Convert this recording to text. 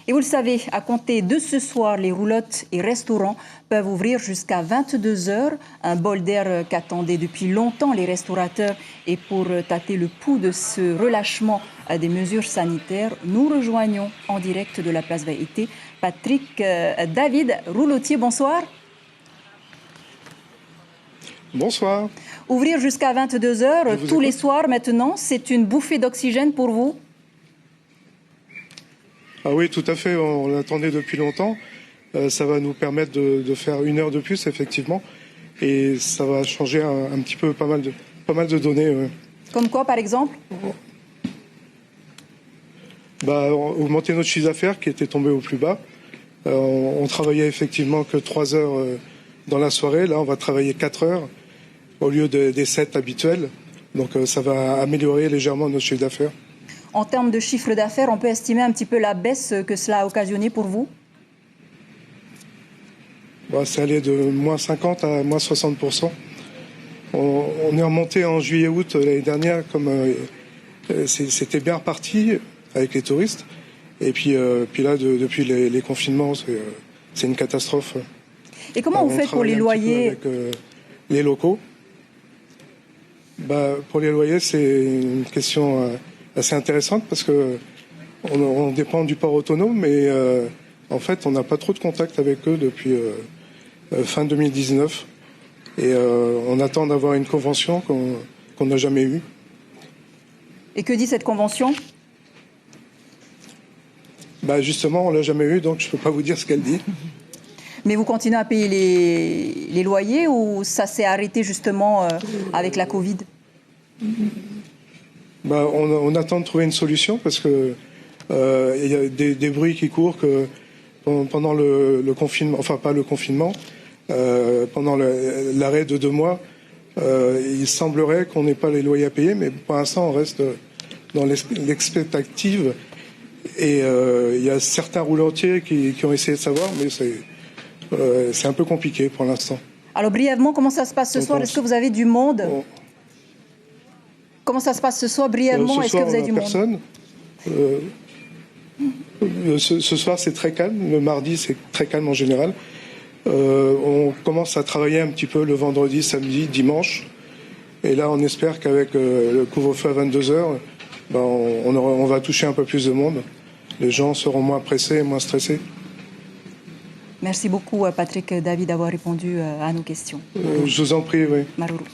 Et vous le savez, à compter de ce soir, les roulottes et restaurants peuvent ouvrir jusqu'à 22 heures. Un bol d'air qu'attendaient depuis longtemps les restaurateurs. Et pour tâter le pouls de ce relâchement des mesures sanitaires, nous rejoignons en direct de la place Vaïté Patrick David, roulotier. Bonsoir. Bonsoir. Ouvrir jusqu'à 22 heures tous les soirs maintenant, c'est une bouffée d'oxygène pour vous? Ah oui, tout à fait, on l'attendait depuis longtemps. Ça va nous permettre de faire 1 heure de plus, effectivement. Et ça va changer un petit peu pas mal de données. Comme quoi, par exemple? Augmenter notre chiffre d'affaires qui était tombé au plus bas. On travaillait effectivement que 3 heures dans la soirée. Là, on va travailler 4 heures au lieu des 7 habituels. Donc ça va améliorer légèrement notre chiffre d'affaires. En termes de chiffre d'affaires, on peut estimer un petit peu la baisse que cela a occasionné pour vous? C'est allé de moins 50 à moins 60%. On est remonté en juillet-août l'année dernière, comme c'était bien reparti avec les touristes. Et puis là, depuis les confinements, c'est une catastrophe. Et comment vous faites pour les loyers avec les locaux. Pour les loyers, c'est une question assez intéressante parce que on dépend du port autonome, mais en fait, on n'a pas trop de contact avec eux depuis fin 2019. Et on attend d'avoir une convention qu'on n'a jamais eue. Et que dit cette convention? Justement, on l'a jamais eue, donc je ne peux pas vous dire ce qu'elle dit. Mais vous continuez à payer les loyers ou ça s'est arrêté justement avec la Covid? On attend de trouver une solution parce que il y a des bruits qui courent que pendant le confinement, enfin pas le confinement, pendant l'arrêt de 2 mois, il semblerait qu'on n'ait pas les loyers à payer, mais pour l'instant on reste dans l'expectative. Et il y a certains roulotiers qui ont essayé de savoir, mais c'est un peu compliqué pour l'instant. Alors brièvement, comment ça se passe ce soir? Est-ce que vous avez du monde? Comment ça se passe ce soir brièvement? Est-ce que vous avez du monde? Ce soir, c'est très calme. Le mardi, c'est très calme en général. On commence à travailler un petit peu le vendredi, samedi, dimanche. Et là, on espère qu'avec le couvre-feu à 22 heures, on va toucher un peu plus de monde. Les gens seront moins pressés et moins stressés. Merci beaucoup, Patrick David, d'avoir répondu à nos questions. Je vous en prie, oui. Maruru.